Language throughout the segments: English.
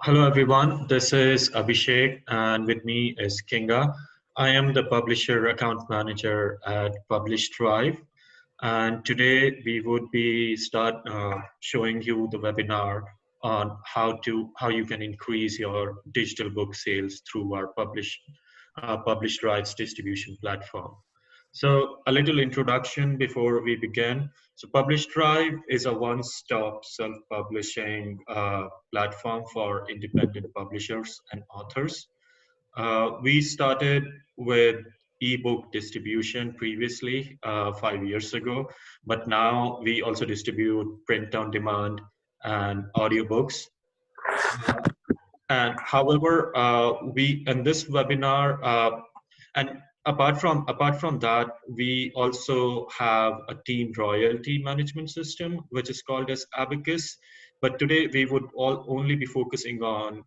Hello everyone, this is Abhishek and with me is Kinga. I am the publisher account manager at PublishDrive, and today we would be showing you the webinar on how you can increase your digital book sales through our PublishDrive's distribution platform. So a little introduction before we begin. So PublishDrive is a one-stop self-publishing platform for independent publishers and authors. We started with ebook distribution previously 5 years ago, but now we also distribute print on demand and audiobooks. And however, we in this webinar, and apart from that, we also have a team royalty management system, which is called as Abacus. But today we would only be focusing on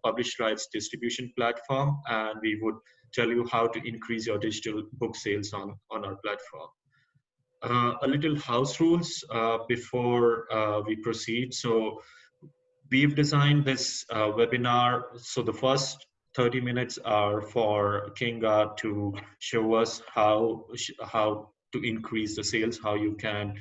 PublishDrive's distribution platform, and we would tell you how to increase your digital book sales on our platform. A little house rules before we proceed. So we've designed this webinar. So the first 30 minutes are for Kinga to show us how to increase the sales, how you can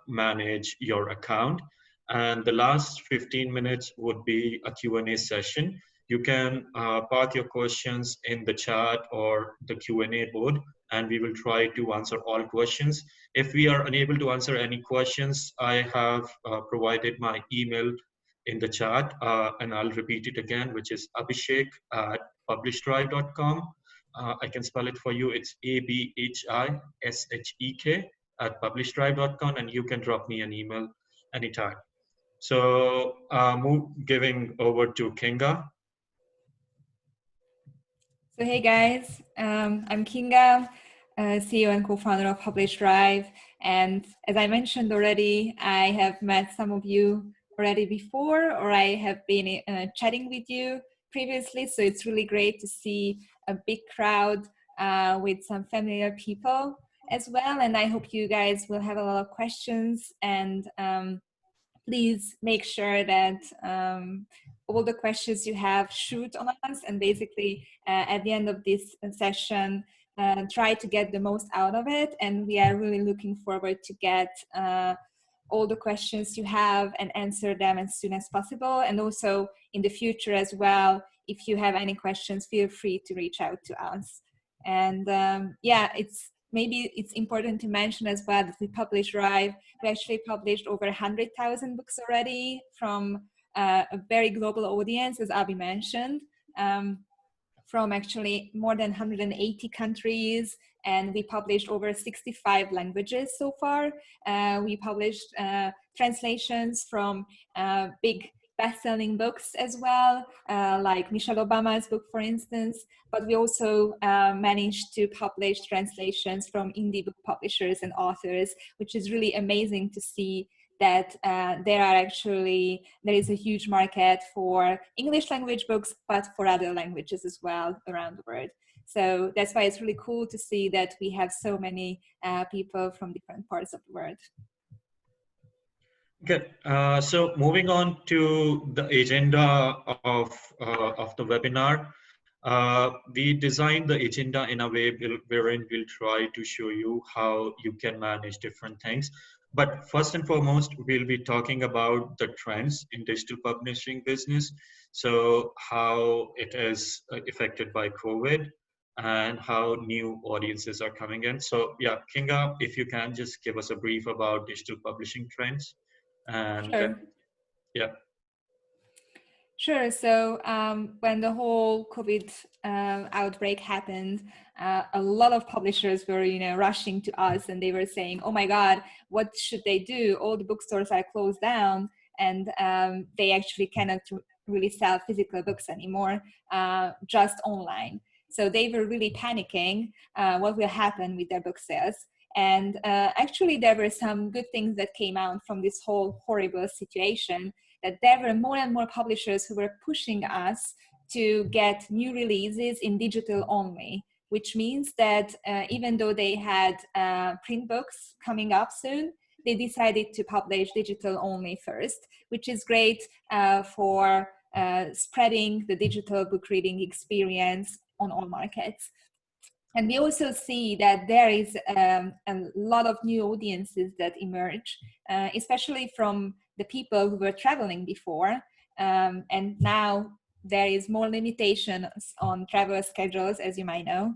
manage your account. And the last 15 minutes would be a Q&A session. You can park your questions in the chat or the Q&A board, and we will try to answer all questions. If we are unable to answer any questions, I have provided my email in the chat, and I'll repeat it again, which is abhishek@publishdrive.com. I can spell it for you. It's abhishek@publishdrive.com, and you can drop me an email anytime. So giving over to Kinga. So hey guys, I'm Kinga, CEO and co-founder of PublishDrive. And as I mentioned already, I have met some of you already before, or I have been chatting with you previously. So it's really great to see a big crowd with some familiar people as well. And I hope you guys will have a lot of questions, and please make sure that all the questions you have shoot on us, and basically at the end of this session, try to get the most out of it. And we are really looking forward to get all the questions you have and answer them as soon as possible. And also in the future as well, if you have any questions, feel free to reach out to us. And yeah, maybe it's important to mention as well that with PublishDrive, we actually published over 100,000 books already from a very global audience, as Abhi mentioned, from actually more than 180 countries, and we published over 65 languages so far. We published translations from big best-selling books as well, like Michelle Obama's book, for instance, but we also managed to publish translations from indie book publishers and authors, which is really amazing to see that there is a huge market for English language books, but for other languages as well around the world. So that's why it's really cool to see that we have so many people from different parts of the world. Good. So moving on to the agenda of the webinar, we designed the agenda in a way wherein we'll try to show you how you can manage different things. But first and foremost, we'll be talking about the trends in digital publishing business. So how it is affected by COVID and how new audiences are coming in. So yeah, Kinga, if you can just give us a brief about digital publishing trends. And sure. Yeah. Sure. So when the whole COVID outbreak happened, a lot of publishers were, rushing to us, and they were saying, "Oh my God, what should they do? All the bookstores are closed down, and they actually cannot really sell physical books anymore, just online." So they were really panicking what will happen with their book sales. And actually, there were some good things that came out from this whole horrible situation, that there were more and more publishers who were pushing us to get new releases in digital only, which means that even though they had print books coming up soon, they decided to publish digital only first, which is great for spreading the digital book reading experience on all markets. And we also see that there is a lot of new audiences that emerge, especially from the people who were traveling before. And now there is more limitations on travel schedules, as you might know.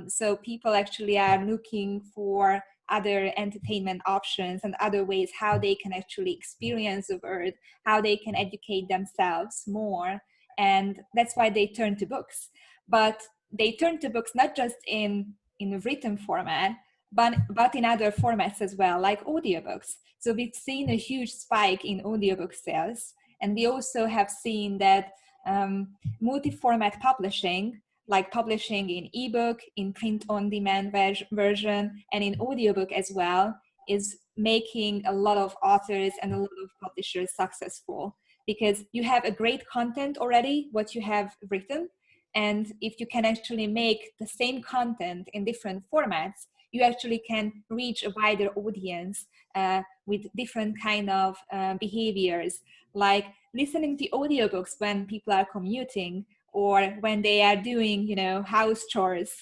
So people actually are looking for other entertainment options and other ways how they can actually experience the world, how they can educate themselves more. And that's why they turn to books. But they turn to books not just in written format, but in other formats as well, like audiobooks. So we've seen a huge spike in audiobook sales. And we also have seen that multi-format publishing, like publishing in ebook, in print-on-demand version, and in audiobook as well, is making a lot of authors and a lot of publishers successful, because you have a great content already, what you have written. And if you can actually make the same content in different formats, you actually can reach a wider audience with different kind of behaviors, like listening to audiobooks when people are commuting or when they are doing, house chores.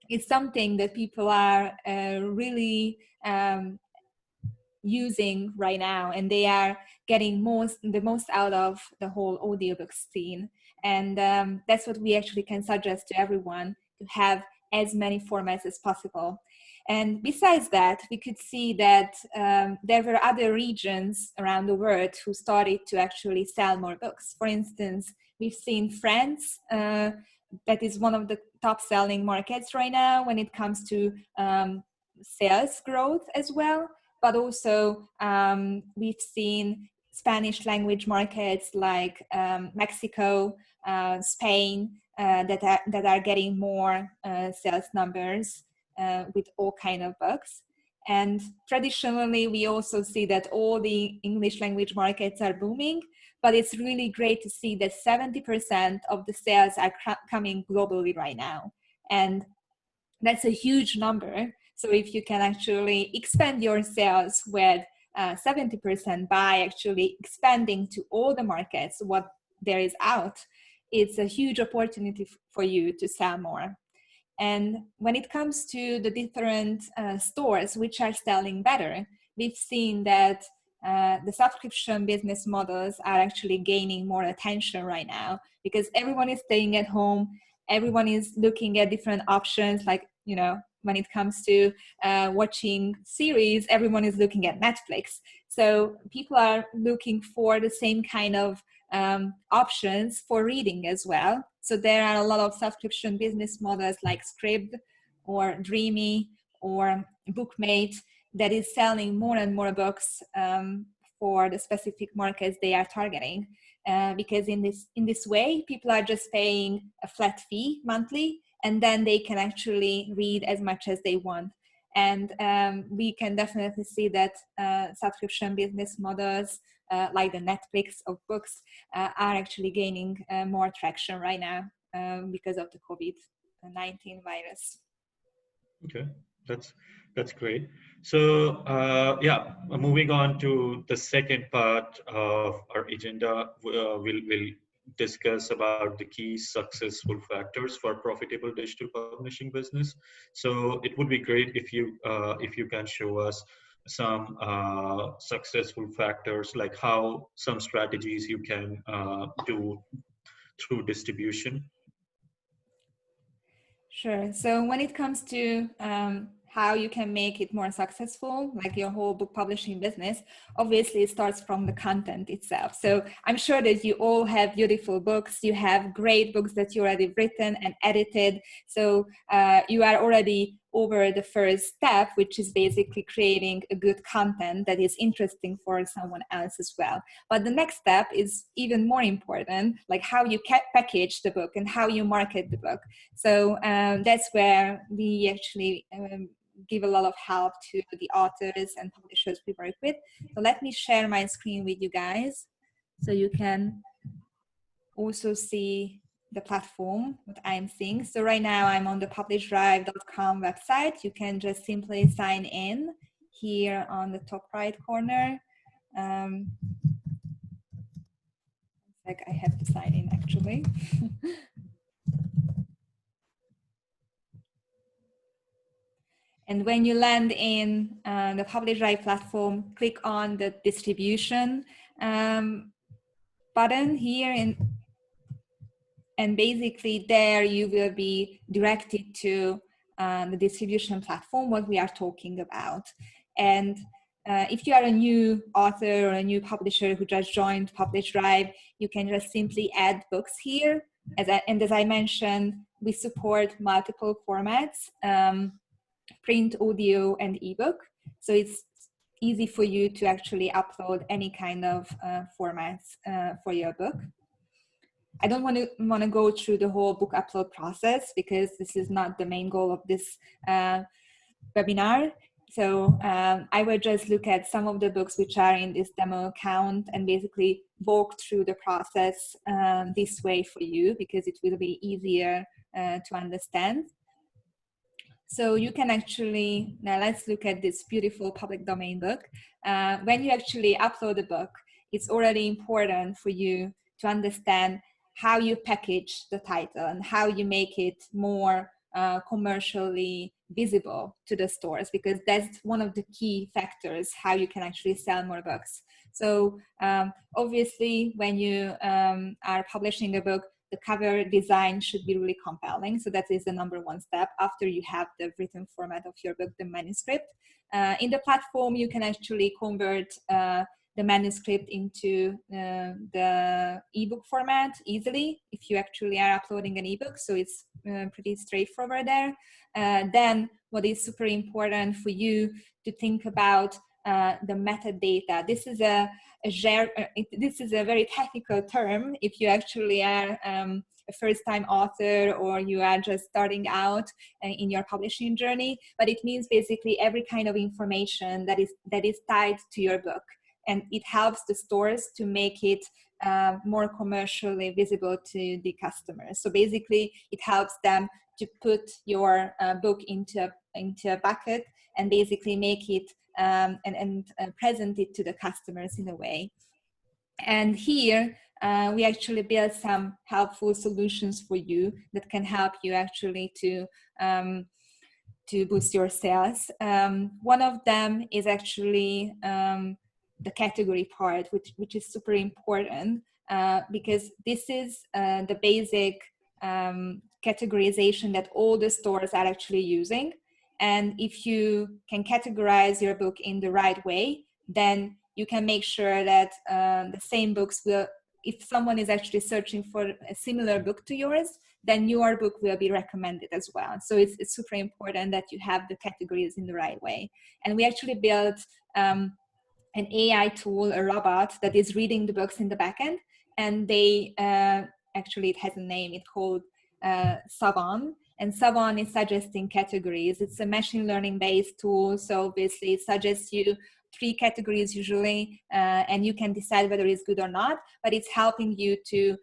It's something that people are really using right now, and they are getting the most out of the whole audiobook scene. And that's what we actually can suggest to everyone, to have as many formats as possible. And besides that, we could see that there were other regions around the world who started to actually sell more books. For instance, we've seen France, that is one of the top selling markets right now when it comes to sales growth as well. But also we've seen Spanish language markets like Mexico, Spain, that are getting more sales numbers with all kind of books. And traditionally, we also see that all the English language markets are booming, but it's really great to see that 70% of the sales are coming globally right now. And that's a huge number. So if you can actually expand your sales with 70% by actually expanding to all the markets, what there is out, it's a huge opportunity for you to sell more. And when it comes to the different stores which are selling better, we've seen that the subscription business models are actually gaining more attention right now, because everyone is staying at home. Everyone is looking at different options, like, when it comes to watching series, everyone is looking at Netflix. So people are looking for the same kind of options for reading as well. So there are a lot of subscription business models like Scribd or Dreamy or Bookmate that is selling more and more books for the specific markets they are targeting. Because in this way, people are just paying a flat fee monthly, and then they can actually read as much as they want. And we can definitely see that subscription business models like the Netflix of books are actually gaining more traction right now because of the COVID-19 virus. Okay, that's great. So moving on to the second part of our agenda, we'll discuss about the key successful factors for profitable digital publishing business. So it would be great if you can show us some successful factors, like how some strategies you can do through distribution. Sure. So when it comes to how you can make it more successful, like your whole book publishing business, obviously it starts from the content itself. So I'm sure that you all have beautiful books. You have great books that you already written and edited. So you are already over the first step, which is basically creating a good content that is interesting for someone else as well. But the next step is even more important, like how you package the book and how you market the book. So that's where we actually give a lot of help to the authors and publishers we work with. So let me share my screen with you guys so you can also see the platform, what I'm seeing. So right now I'm on the PublishDrive.com website. You can just simply sign in here on the top right corner. Like I have to sign in actually. And when you land in the PublishDrive platform, click on the distribution button here, and basically there you will be directed to the distribution platform, what we are talking about. And if you are a new author or a new publisher who just joined PublishDrive, you can just simply add books here. And as I mentioned, we support multiple formats, print, audio, and ebook. So it's easy for you to actually upload any kind of formats for your book. I don't want to go through the whole book upload process because this is not the main goal of this webinar. So I will just look at some of the books which are in this demo account and basically walk through the process this way for you because it will be easier to understand. So you can actually, now let's look at this beautiful public domain book. When you actually upload a book, it's already important for you to understand how you package the title and how you make it more commercially visible to the stores, because that's one of the key factors how you can actually sell more books. So obviously when you are publishing a book, the cover design should be really compelling. So that is the number one step after you have the written format of your book, the manuscript. In the platform, you can actually convert the manuscript into the ebook format easily if you actually are uploading an ebook. So it's pretty straightforward there. Then what is super important for you to think about the metadata. This is a very technical term if you actually are a first-time author or you are just starting out in your publishing journey, but it means basically every kind of information that is tied to your book, and it helps the stores to make it more commercially visible to the customers. So basically it helps them to put your book into a bucket and basically make it and present it to the customers in a way. And here we actually build some helpful solutions for you that can help you actually to boost your sales. One of them is actually the category part, which is super important because this is the basic categorization that all the stores are actually using. And if you can categorize your book in the right way, then you can make sure that the same books will, if someone is actually searching for a similar book to yours, then your book will be recommended as well. So it's super important that you have the categories in the right way. And we actually built an AI tool, a robot that is reading the books in the backend, and they actually, it has a name, it's called Savan. And Savan is suggesting categories. It's a machine learning based tool. So obviously it suggests you 3 categories usually, and you can decide whether it's good or not, but it's helping you to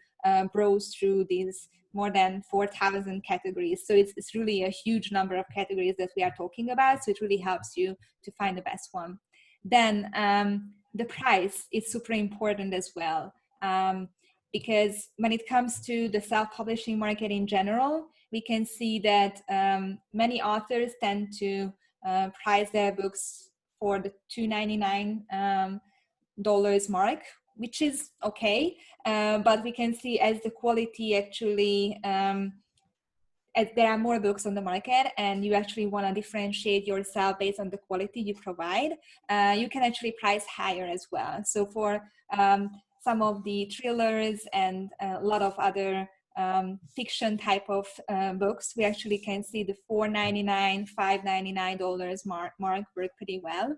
browse through these more than 4,000 categories. So it's really a huge number of categories that we are talking about. So it really helps you to find the best one. Then the price is super important as well. Because when it comes to the self-publishing market in general, we can see that many authors tend to price their books for the $299 mark, which is okay, but we can see as the quality actually, as there are more books on the market and you actually want to differentiate yourself based on the quality you provide, you can actually price higher as well. So for some of the thrillers and a lot of other fiction type of books, we actually can see the $4.99, $5.99 mark work pretty well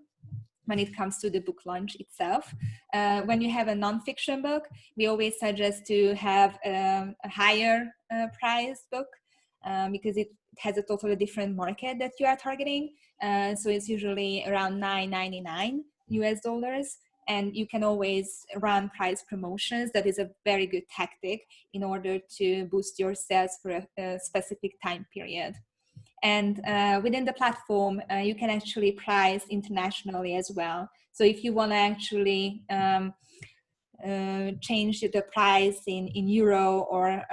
when it comes to the book launch itself. When you have a non-fiction book, we always suggest to have a higher price book because it has a totally different market that you are targeting. So it's usually around $9.99 US. And you can always run price promotions. That is a very good tactic in order to boost your sales for a specific time period. And within the platform, you can actually price internationally as well. So if you want to actually change the price in euro or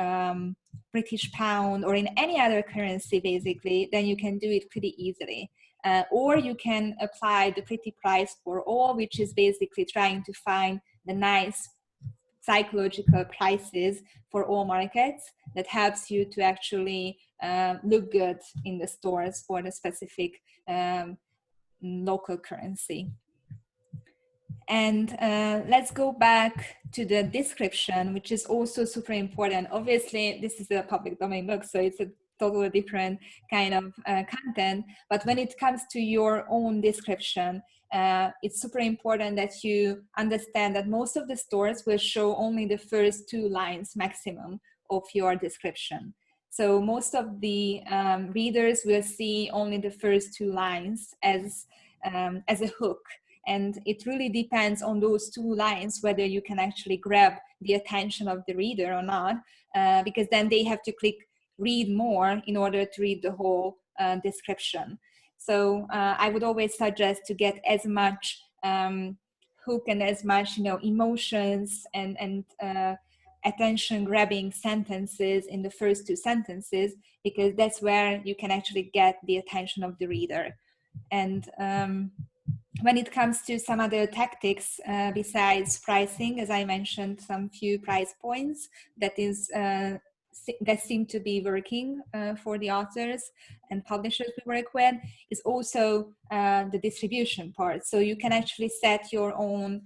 British pound or in any other currency, basically, then you can do it pretty easily. Or you can apply the pretty price for all, which is basically trying to find the nice psychological prices for all markets that helps you to actually look good in the stores for the specific local currency. And let's go back to the description, which is also super important. Obviously, this is a public domain book, so it's a totally different kind of content. But when it comes to your own description, it's super important that you understand that most of the stores will show only the first 2 lines maximum of your description. So most of the readers will see only the first 2 lines as a hook. And it really depends on those 2 lines whether you can actually grab the attention of the reader or not, because then they have to click read more in order to read the whole description. So I would always suggest to get as much hook and as much emotions and attention grabbing sentences in the first 2 sentences, because that's where you can actually get the attention of the reader. And when it comes to some other tactics besides pricing, as I mentioned, some few price points that seem to be working for the authors and publishers we work with, is also the distribution part. So you can actually set your own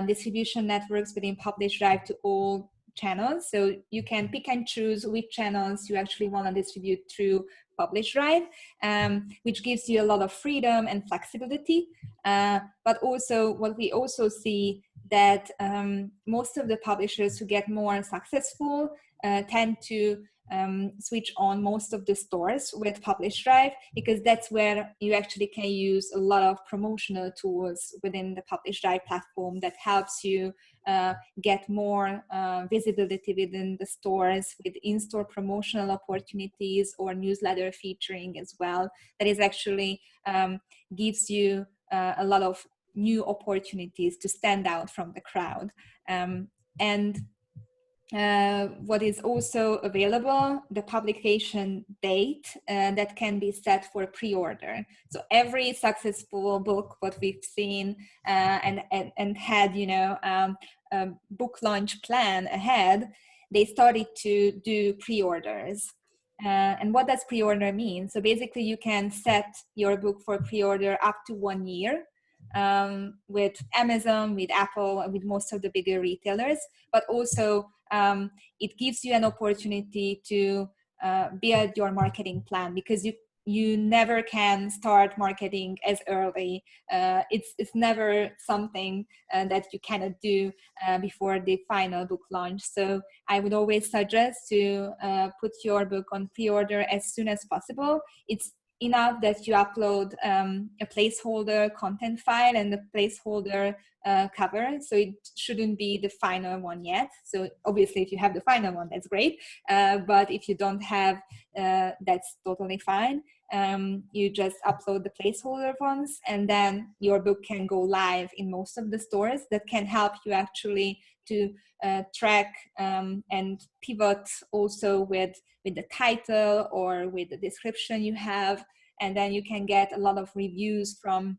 distribution networks within PublishDrive to all channels. So you can pick and choose which channels you actually want to distribute through PublishDrive, which gives you a lot of freedom and flexibility. But also what we also see that most of the publishers who get more successful tend to switch on most of the stores with PublishDrive, because that's where you actually can use a lot of promotional tools within the PublishDrive platform that helps you get more visibility within the stores with in-store promotional opportunities or newsletter featuring as well. That is actually gives you a lot of new opportunities to stand out from the crowd. And what is also available, the publication date that can be set for pre-order. So every successful book, what we've seen and had, a book launch plan ahead, they started to do pre-orders. And what does pre-order mean? So basically you can set your book for pre-order up to 1 year. With Amazon, with Apple, with most of the bigger retailers, but also it gives you an opportunity to build your marketing plan, because you never can start marketing as early. It's never something that you cannot do before the final book launch. So I would always suggest to put your book on pre-order as soon as possible. It's enough that you upload a placeholder content file and the placeholder cover. So it shouldn't be the final one yet. So obviously if you have the final one, that's great. But if you don't have, that's totally fine. You just upload the placeholder ones, and then your book can go live in most of the stores. That can help you actually to track and pivot also with the title or with the description you have, and then you can get a lot of reviews from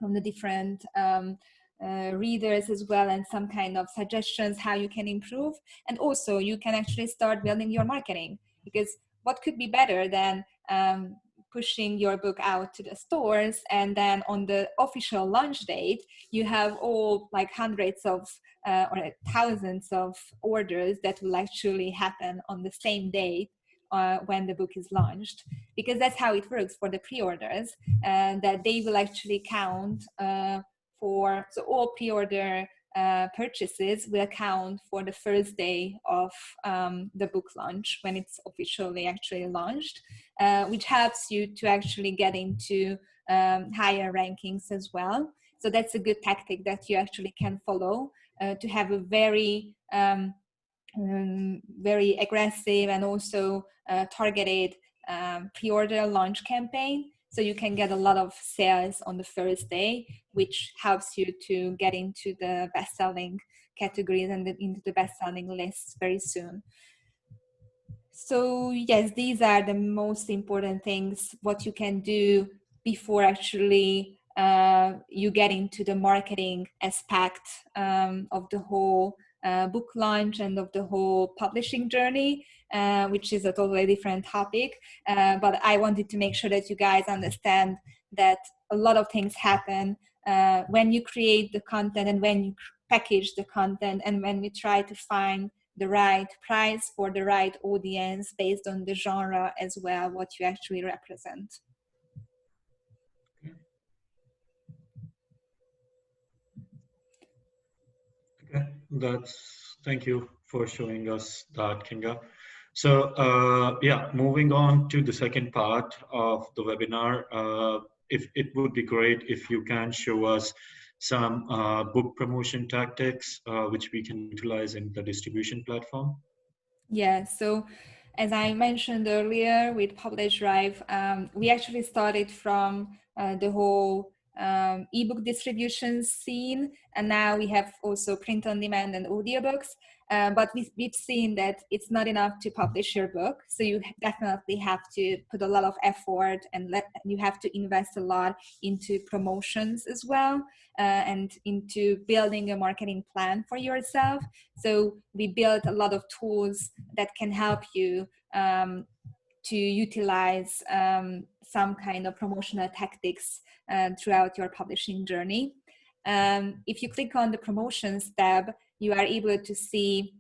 the different readers as well, and some kind of suggestions how you can improve. And also you can actually start building your marketing, because what could be better than pushing your book out to the stores, and then on the official launch date you have all like hundreds of or thousands of orders that will actually happen on the same day when the book is launched, because that's how it works for the pre-orders, that they will actually count for, so all pre-order purchases will count for the first day of the book launch when it's officially actually launched, which helps you to actually get into higher rankings as well. So that's a good tactic that you actually can follow to have a very very aggressive and also targeted pre-order launch campaign, so you can get a lot of sales on the first day, which helps you to get into the best-selling categories and into the best-selling lists very soon. So yes, these are the most important things, what you can do before actually you get into the marketing aspect of the whole book launch and of the whole publishing journey, which is a totally different topic. But I wanted to make sure that you guys understand that a lot of things happen when you create the content and when you package the content and when you try to find the right price for the right audience based on the genre as well, what you actually represent. Okay, thank you for showing us that, Kinga. So yeah, moving on to the second part of the webinar, if it would be great if you can show us some book promotion tactics which we can utilize in the distribution platform. Yeah, so as I mentioned earlier with PublishDrive, we actually started from the whole ebook distribution scene, and now we have also print on demand and audiobooks. But we've seen that it's not enough to publish your book, so you definitely have to put a lot of effort and you have to invest a lot into promotions as well, and into building a marketing plan for yourself. So we built a lot of tools that can help you to utilize some kind of promotional tactics throughout your publishing journey. If you click on the promotions tab, you are able to see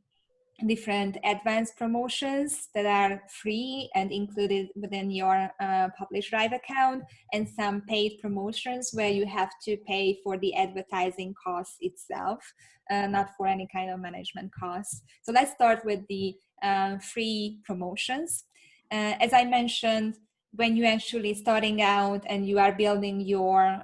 different advanced promotions that are free and included within your PublishDrive account, and some paid promotions where you have to pay for the advertising cost itself, not for any kind of management costs. So let's start with the free promotions. As I mentioned, when you're actually starting out and you are building your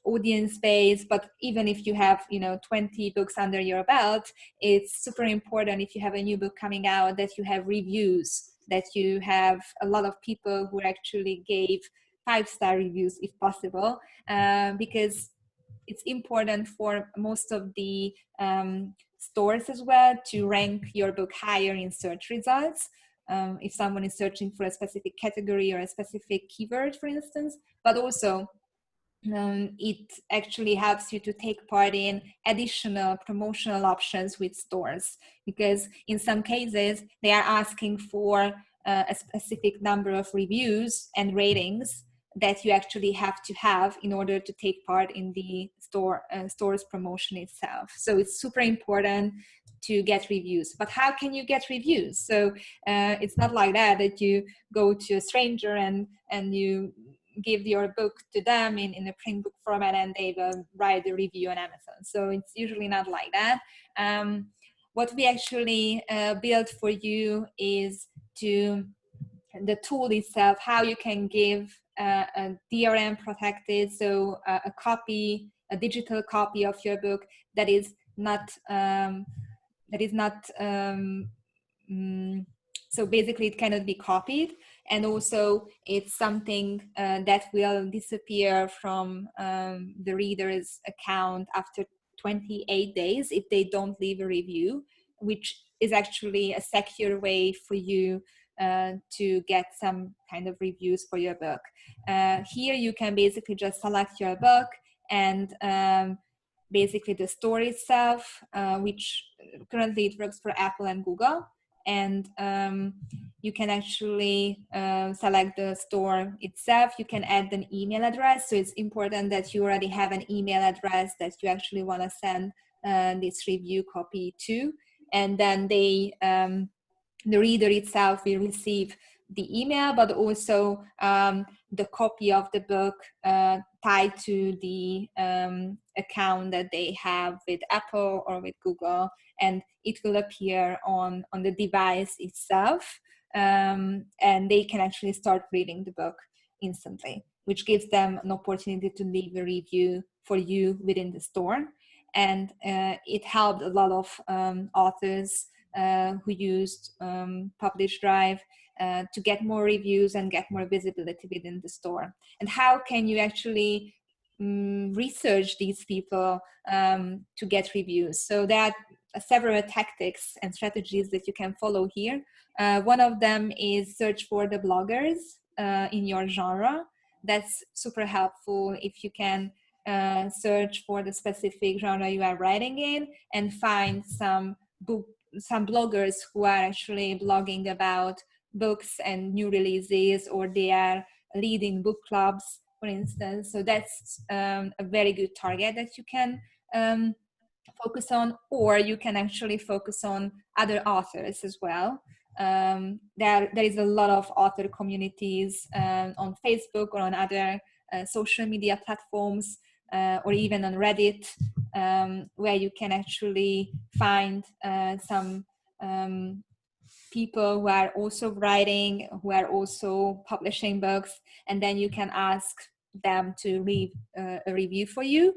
audience base, but even if you have 20 books under your belt, it's super important if you have a new book coming out that you have reviews, that you have a lot of people who actually gave 5-star reviews if possible, because it's important for most of the stores as well to rank your book higher in search results. If someone is searching for a specific category or a specific keyword, for instance, but also it actually helps you to take part in additional promotional options with stores, because in some cases they are asking for a specific number of reviews and ratings that you actually have to have in order to take part in the store's promotion itself. So it's super important to get reviews. But how can you get reviews? So it's not like that you go to a stranger and you give your book to them in a print book format and they will write a review on Amazon. So it's usually not like that. What we actually built for you is the tool itself, how you can give a DRM protected, so a digital copy of your book that is not so basically it cannot be copied, and also it's something that will disappear from the reader's account after 28 days if they don't leave a review, which is actually a secure way for you to get some kind of reviews for your book. Here you can basically just select your book and basically the store itself, which currently it works for Apple and Google. And you can actually select the store itself. You can add an email address. So it's important that you already have an email address that you actually want to send this review copy to. And then the reader itself will receive the email, but also the copy of the book tied to the account that they have with Apple or with Google, and it will appear on the device itself, and they can actually start reading the book instantly, which gives them an opportunity to leave a review for you within the store. And it helped a lot of authors who used PublishDrive to get more reviews and get more visibility within the store. And how can you actually research these people to get reviews. So there are several tactics and strategies that you can follow here. One of them is search for the bloggers in your genre. That's super helpful if you can search for the specific genre you are writing in and find some bloggers who are actually blogging about books and new releases, or they are leading book clubs, for instance. So that's a very good target that you can focus on, or you can actually focus on other authors as well. There is a lot of author communities on Facebook or on other social media platforms, or even on Reddit, where you can actually find some people who are also writing, who are also publishing books, and then you can ask them to leave a review for you.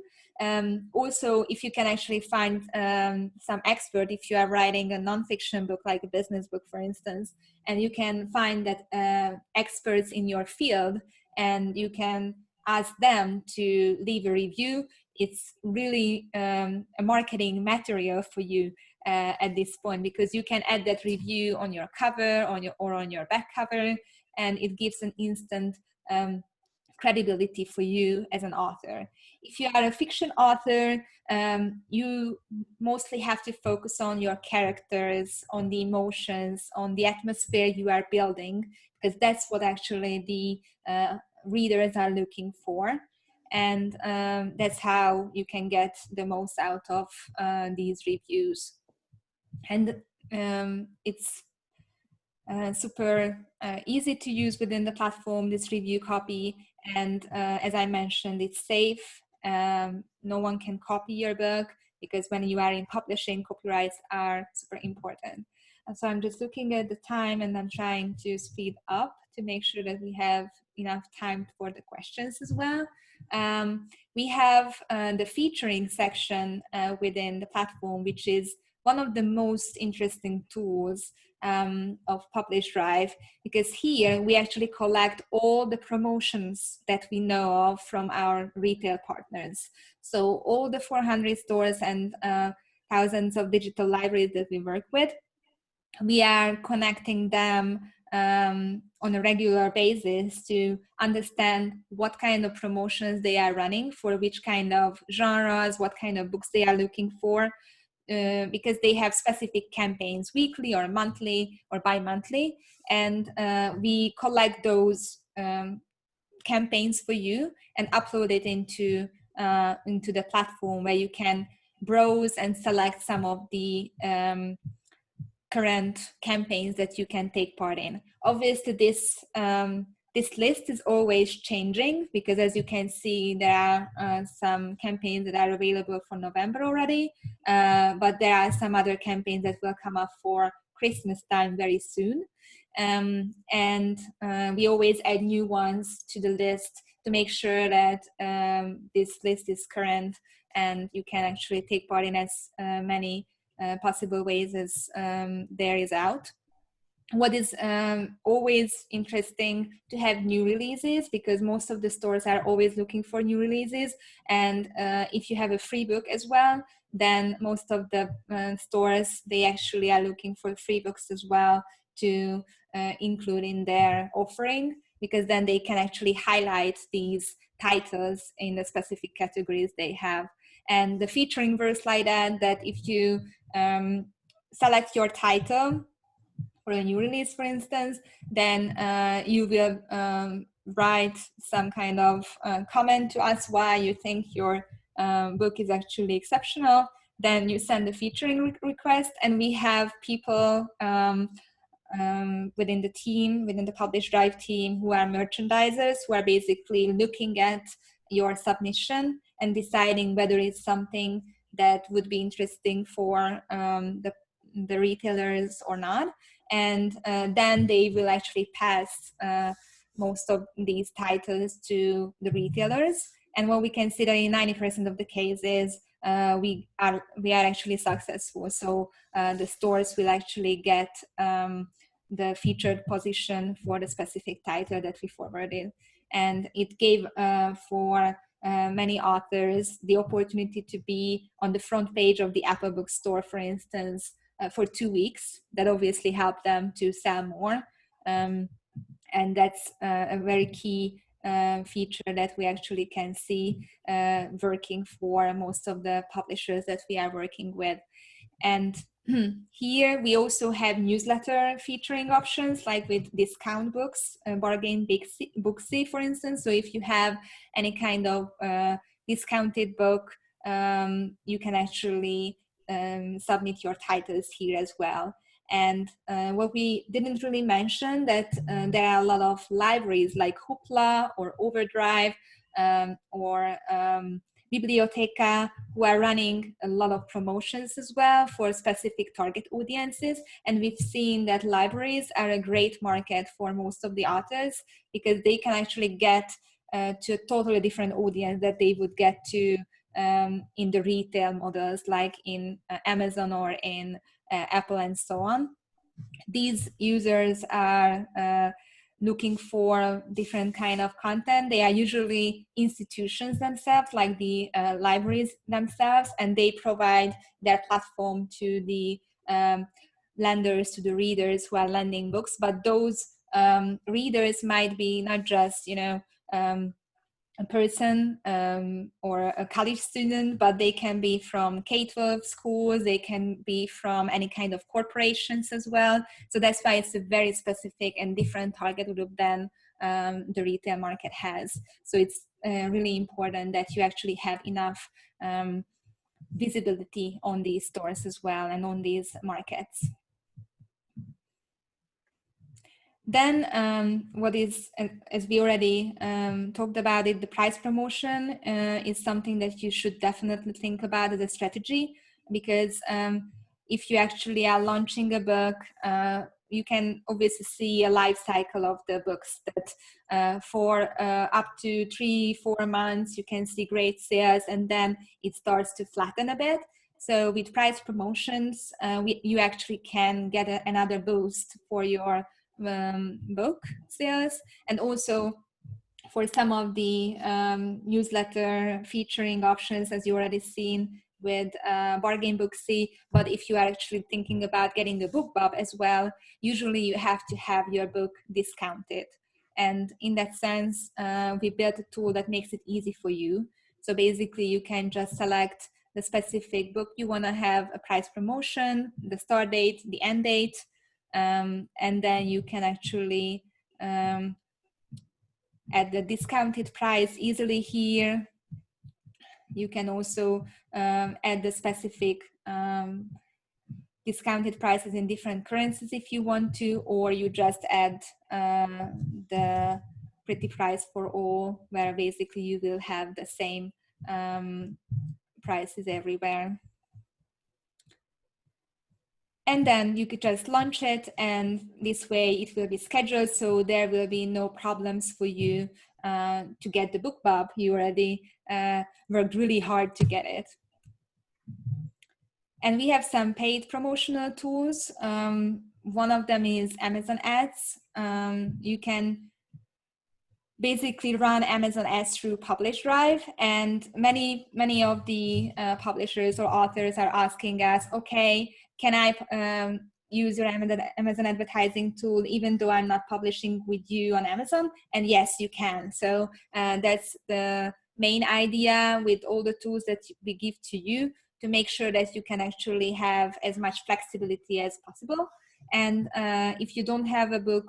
Also, if you can actually find some expert, if you are writing a nonfiction book, like a business book, for instance, and you can find that experts in your field, and you can ask them to leave a review, it's really a marketing material for you at this point, because you can add that review on your cover, or on your back cover, and it gives an instant credibility for you as an author. If you are a fiction author, you mostly have to focus on your characters, on the emotions, on the atmosphere you are building, because that's what actually the readers are looking for. And that's how you can get the most out of these reviews. And it's super easy to use within the platform, this review copy. And as I mentioned, it's safe. No one can copy your book, because when you are in publishing, copyrights are super important. And so I'm just looking at the time, and I'm trying to speed up to make sure that we have enough time for the questions as well. We have the featuring section within the platform, which is one of the most interesting tools of PublishDrive, because here we actually collect all the promotions that we know of from our retail partners. So all the 400 stores and thousands of digital libraries that we work with, we are connecting them on a regular basis to understand what kind of promotions they are running for which kind of genres, what kind of books they are looking for. Because they have specific campaigns, weekly or monthly or bi-monthly, and we collect those campaigns for you and upload it into the platform, where you can browse and select some of the current campaigns that you can take part in. Obviously, this list is always changing, because as you can see, there are some campaigns that are available for November already, but there are some other campaigns that will come up for Christmas time very soon. And we always add new ones to the list to make sure that this list is current, and you can actually take part in as many possible ways as there is out. What is always interesting to have new releases, because most of the stores are always looking for new releases. And if you have a free book as well, then most of the stores, they actually are looking for free books as well to include in their offering, because then they can actually highlight these titles in the specific categories they have. And the featuring works like that if you select your title for a new release, for instance, then you will write some kind of comment to us why you think your book is actually exceptional. Then you send a featuring request, and we have people within the team, within the PublishDrive team, who are merchandisers, who are basically looking at your submission and deciding whether it's something that would be interesting for the retailers or not. And then they will actually pass most of these titles to the retailers. And what we can see that in 90% of the cases, we are actually successful. So the stores will actually get the featured position for the specific title that we forwarded. And it gave for many authors the opportunity to be on the front page of the Apple Bookstore, for instance, for 2 weeks. That obviously helped them to sell more. And that's a very key feature that we actually can see working for most of the publishers that we are working with. And here we also have newsletter featuring options, like with discount books, bargain booksy, for instance. So if you have any kind of discounted book, you can actually submit your titles here as well. And what we didn't really mention, that there are a lot of libraries like Hoopla or Overdrive or Biblioteca, who are running a lot of promotions as well for specific target audiences. And we've seen that libraries are a great market for most of the authors, because they can actually get to a totally different audience that they would get to in the retail models, like in Amazon or in Apple and so on. These users are looking for different kind of content. They are usually institutions themselves, like the libraries themselves, and they provide their platform to the lenders, to the readers who are lending books. But those readers might be not just, a person or a college student, but they can be from K-12 schools, they can be from any kind of corporations as well. So that's why it's a very specific and different target group than the retail market has. So it's really important that you actually have enough visibility on these stores as well and on these markets. Then what is, as we already talked about it, the price promotion is something that you should definitely think about as a strategy, because if you actually are launching a book, you can obviously see a life cycle of the books that for up to 3-4 months, you can see great sales, and then it starts to flatten a bit. So with price promotions, you actually can get another boost for your book sales. And also for some of the newsletter featuring options, as you already seen with bargain booksy. But if you are actually thinking about getting the BookBub as well, usually you have to have your book discounted. And in that sense, we built a tool that makes it easy for you. So basically you can just select the specific book you want to have a price promotion, the start date, the end date, and then you can actually add the discounted price easily here. You can also add the specific discounted prices in different currencies if you want to, or you just add the pretty price for all, where basically you will have the same prices everywhere. And then you could just launch it, and this way it will be scheduled, so there will be no problems for you to get the BookBub. You already worked really hard to get it. And we have some paid promotional tools. One of them is Amazon ads. You can basically run Amazon ads through PublishDrive, and many of the publishers or authors are asking us, okay, can I use your Amazon advertising tool even though I'm not publishing with you on Amazon? And yes, you can. So that's the main idea with all the tools that we give to you, to make sure that you can actually have as much flexibility as possible. And if you don't have a book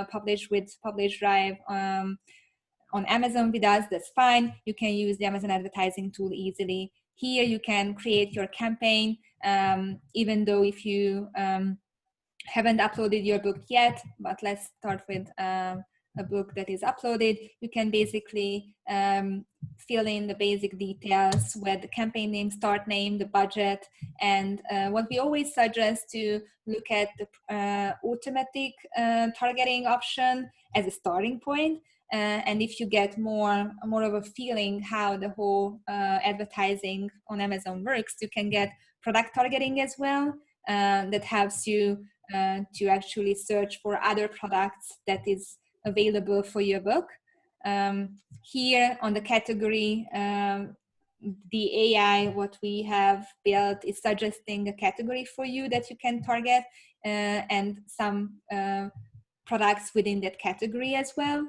published with PublishDrive on Amazon with us, that's fine. You can use the Amazon advertising tool easily. Here you can create your campaign, even though if you haven't uploaded your book yet, but let's start with a book that is uploaded. You can basically fill in the basic details with the campaign name, start name, the budget, and what we always suggest to look at the automatic targeting option as a starting point. And if you get more of a feeling how the whole advertising on Amazon works, you can get product targeting as well. That helps you to actually search for other products that is available for your book. Here on the category, the AI, what we have built is suggesting a category for you that you can target, and some products within that category as well.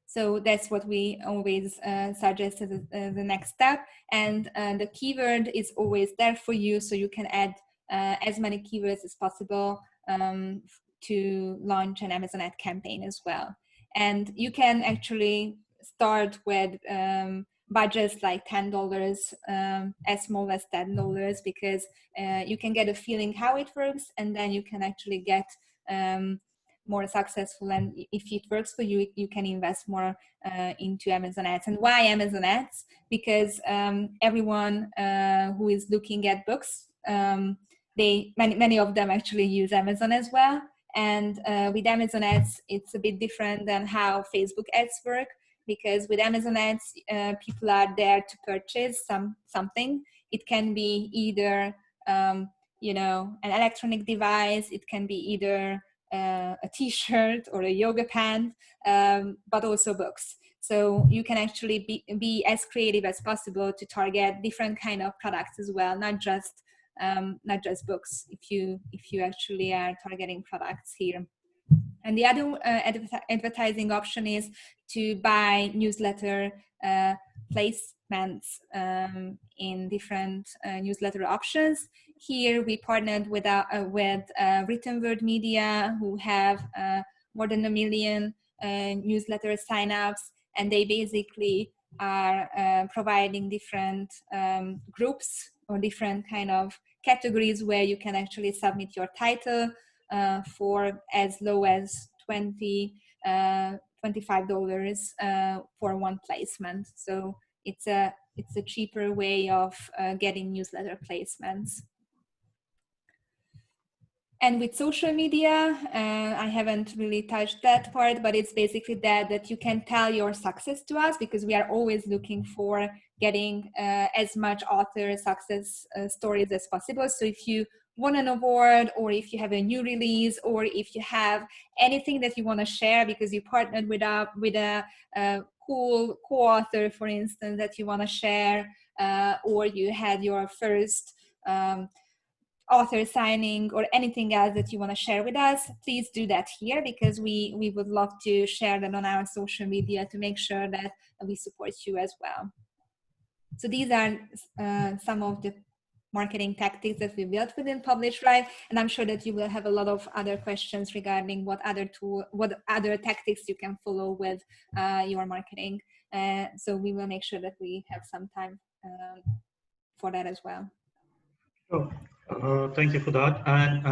So that's what we always suggest as the next step. And the keyword is always there for you, so you can add as many keywords as possible to launch an Amazon ad campaign as well. And you can actually start with budgets like $10, as small as $10, because you can get a feeling how it works, and then you can actually get more successful, and if it works for you, you can invest more into Amazon ads. And why Amazon ads? Because everyone who is looking at books, many of them actually use Amazon as well. And with Amazon ads, it's a bit different than how Facebook ads work, because with Amazon ads, people are there to purchase something. It can be either an electronic device, it can be either a t-shirt or a yoga pant, but also books. So you can actually be as creative as possible to target different kind of products as well, not just books, if you actually are targeting products here. And the other advertising option is to buy newsletter placements in different newsletter options. Here we partnered with Written Word Media, who have more than 1 million newsletter signups, and they basically are providing different groups or different kind of categories where you can actually submit your title for as low as $25 for one placement. So it's a cheaper way of getting newsletter placements. And with social media, I haven't really touched that part, but it's basically that you can tell your success to us, because we are always looking for getting as much author success stories as possible. So if you won an award, or if you have a new release, or if you have anything that you want to share because you partnered with a cool co-author, for instance, that you want to share, or you had your first author signing, or anything else that you want to share with us, please do that here, because we would love to share that on our social media to make sure that we support you as well. So these are some of the marketing tactics that we built within PublishDrive, and I'm sure that you will have a lot of other questions regarding what other tactics you can follow with your marketing. So we will make sure that we have some time for that as well. Sure. Thank you for that. And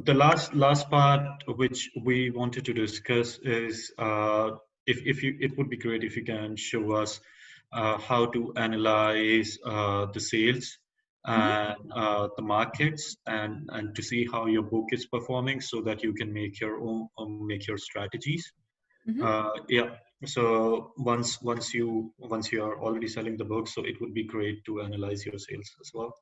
the last part which we wanted to discuss is it would be great if you can show us how to analyze the sales and the markets, and to see how your book is performing, so that you can make your own strategies. Yeah. So once you are already selling the book, so it would be great to analyze your sales as well.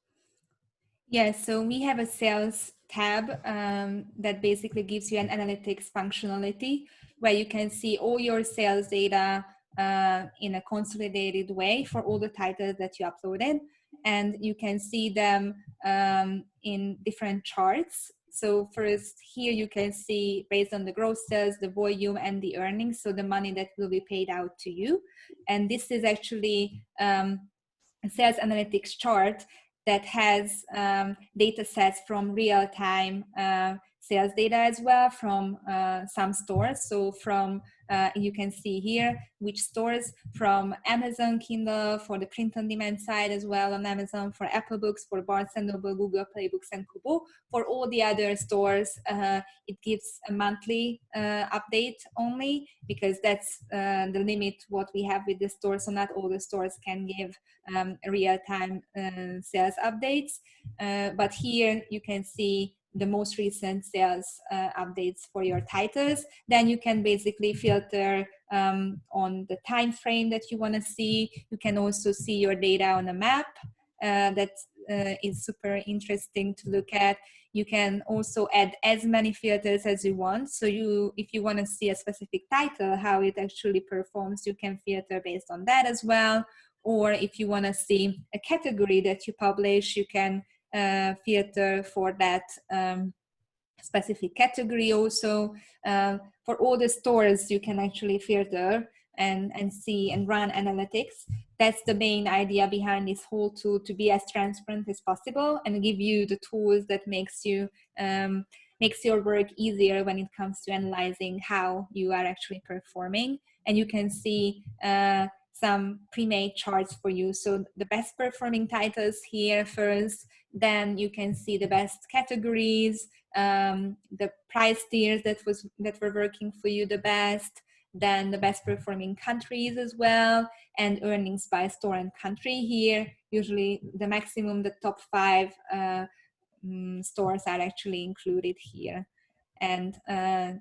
Yes, so we have a sales tab that basically gives you an analytics functionality where you can see all your sales data in a consolidated way for all the titles that you uploaded, and you can see them in different charts. So first here you can see, based on the gross sales, the volume, and the earnings, so the money that will be paid out to you. And this is actually a sales analytics chart that has data sets from real-time sales data as well from some stores. So from, you can see here which stores, from Amazon Kindle for the print-on-demand side, as well on Amazon for Apple Books, for Barnes & Noble, Google Play Books, and Kobo. For all the other stores, it gives a monthly update only, because that's the limit what we have with the stores. So not all the stores can give real-time sales updates. But here you can see the most recent sales updates for your titles. Then you can basically filter on the time frame that you want to see. You can also see your data on a map that is super interesting to look at. You can also add as many filters as you want. So if you want to see a specific title, how it actually performs, you can filter based on that as well. Or if you want to see a category that you publish, you can filter for that specific category also. For all the stores, you can actually filter and see and run analytics. That's the main idea behind this whole tool, to be as transparent as possible and give you the tools that makes your work easier when it comes to analyzing how you are actually performing. And you can see some pre-made charts for you. So the best performing titles here first, then you can see the best categories, the price tiers that were working for you the best, then the best performing countries as well, and earnings by store and country here. Usually the maximum, the top 5 stores are actually included here. And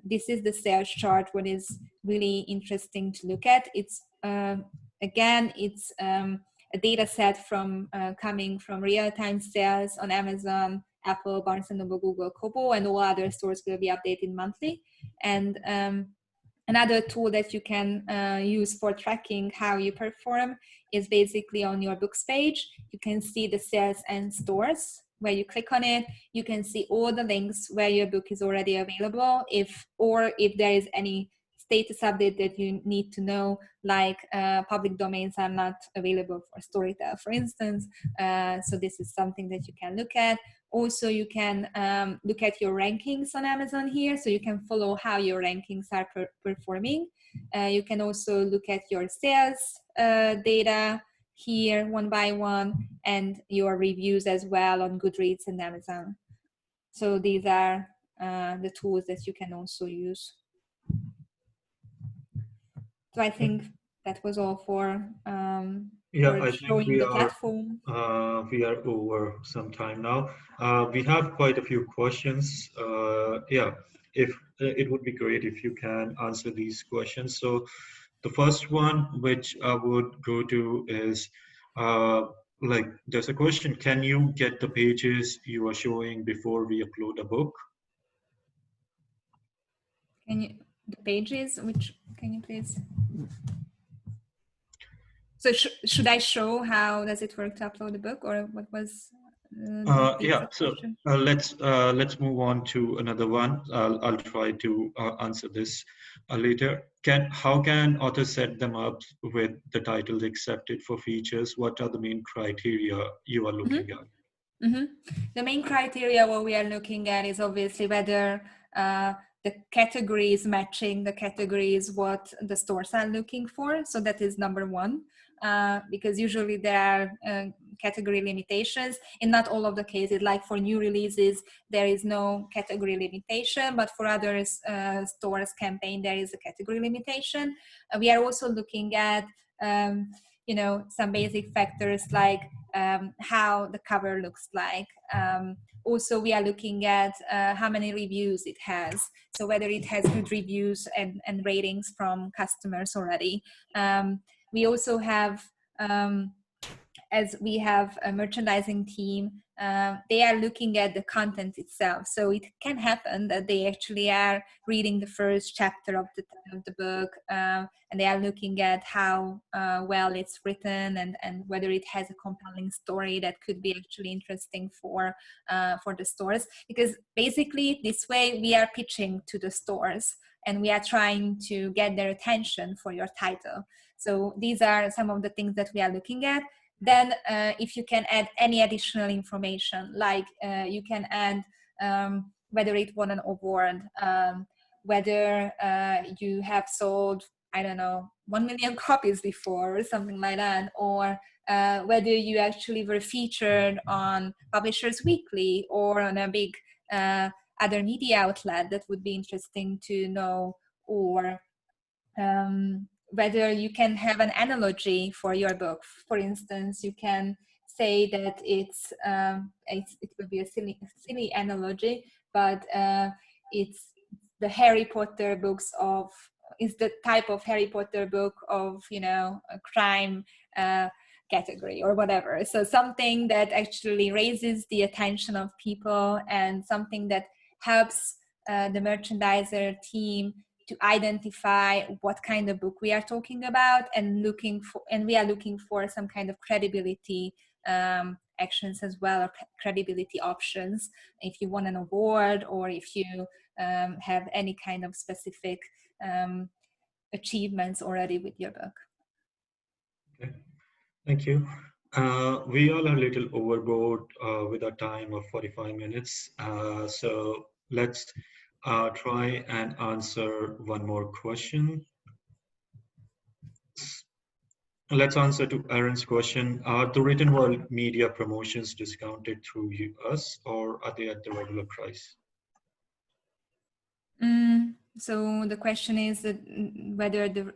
this is the sales chart, what is really interesting to look at. It's again, it's a data set from coming from real-time sales on Amazon, Apple, Barnes & Noble, Google, Kobo, and all other stores will be updated monthly. And another tool that you can use for tracking how you perform is basically on your books page. You can see the sales and stores. Where you click on it, you can see all the links where your book is already available, if there is any status update that you need to know, like public domains are not available for Storytel, for instance. So this is something that you can look at. Also, you can look at your rankings on Amazon here, so you can follow how your rankings are performing. You can also look at your sales data here one by one, and your reviews as well on Goodreads and Amazon. So these are the tools that you can also use. So I think that was all for I showing think the platform. we are over some time now. We have quite a few questions. If it would be great if you can answer these questions. So the first one, which I would go to, is there's a question: can you get the pages you are showing before we upload a book? The pages, which, can you please? So should I show how does it work to upload a book, or what was the exact question? Let's move on to another one. I'll try to answer this later. How can authors set them up with the titles accepted for features? What are the main criteria you are looking at? The main criteria what we are looking at is obviously whether the category is matching the categories what the stores are looking for. So that is number one. Because usually there are category limitations. In not all of the cases, like for new releases, there is no category limitation, but for other stores campaign, there is a category limitation. We are also looking at some basic factors like how the cover looks like. Also, we are looking at how many reviews it has. So whether it has good reviews and ratings from customers already. We also have, as we have a merchandising team, they are looking at the content itself. So it can happen that they actually are reading the first chapter of the book, and they are looking at how well it's written and whether it has a compelling story that could be actually interesting for the stores. Because basically this way we are pitching to the stores and we are trying to get their attention for your title. So these are some of the things that we are looking at. Then if you can add any additional information, like you can add whether it won an award, whether you have sold, I don't know, 1 million copies before or something like that, or whether you actually were featured on Publishers Weekly or on a big other media outlet. That would be interesting to know. Or whether you can have an analogy for your book. For instance, you can say that it would be a silly analogy, but it's the Harry Potter books is the type of Harry Potter book of, a crime category or whatever. So something that actually raises the attention of people and something that helps the merchandiser team to identify what kind of book we are talking about, and we are looking for some kind of credibility actions as well, or credibility options if you want an award, or if you have any kind of specific achievements already with your book. Okay, thank you. We all are a little overboard with our time of 45 minutes. So let's try and answer one more question. Let's answer to Aaron's question. Are the written word media promotions discounted through us, or are they at the regular price? So the question is that whether the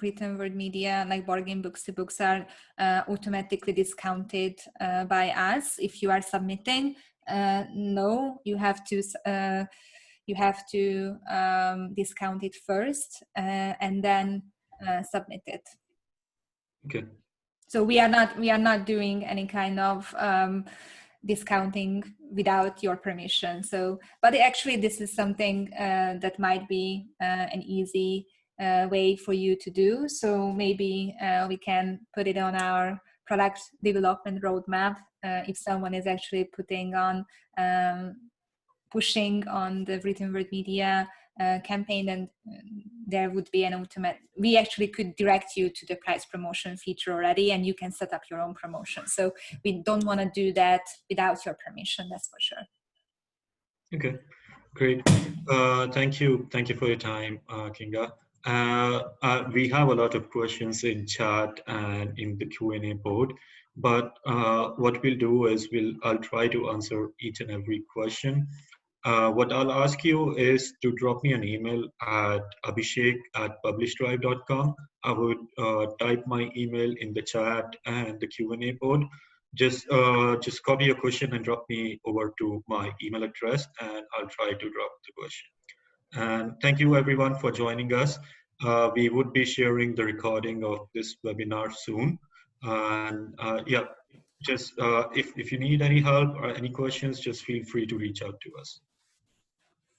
written word media, like board game books, the books are automatically discounted by us if you are submitting. No, you have to discount it first and then submit it. Okay. So we are not doing any kind of discounting without your permission. So, but actually this is something that might be an easy way for you to do. So maybe we can put it on our product development roadmap if someone is actually pushing on the written word media campaign, and there would be an automatic, we actually could direct you to the price promotion feature already, and you can set up your own promotion. So we don't want to do that without your permission, that's for sure. Okay, great. Thank you for your time, Kinga. We have a lot of questions in chat and in the Q&A board, but what we'll do is I'll try to answer each and every question. What I'll ask you is to drop me an email at abhishek@publishdrive.com. I would type my email in the chat and the Q&A board. Just copy your question and drop me over to my email address, and I'll try to drop the question. And thank you everyone for joining us. We would be sharing the recording of this webinar soon. And yeah, just if you need any help or any questions, just feel free to reach out to us.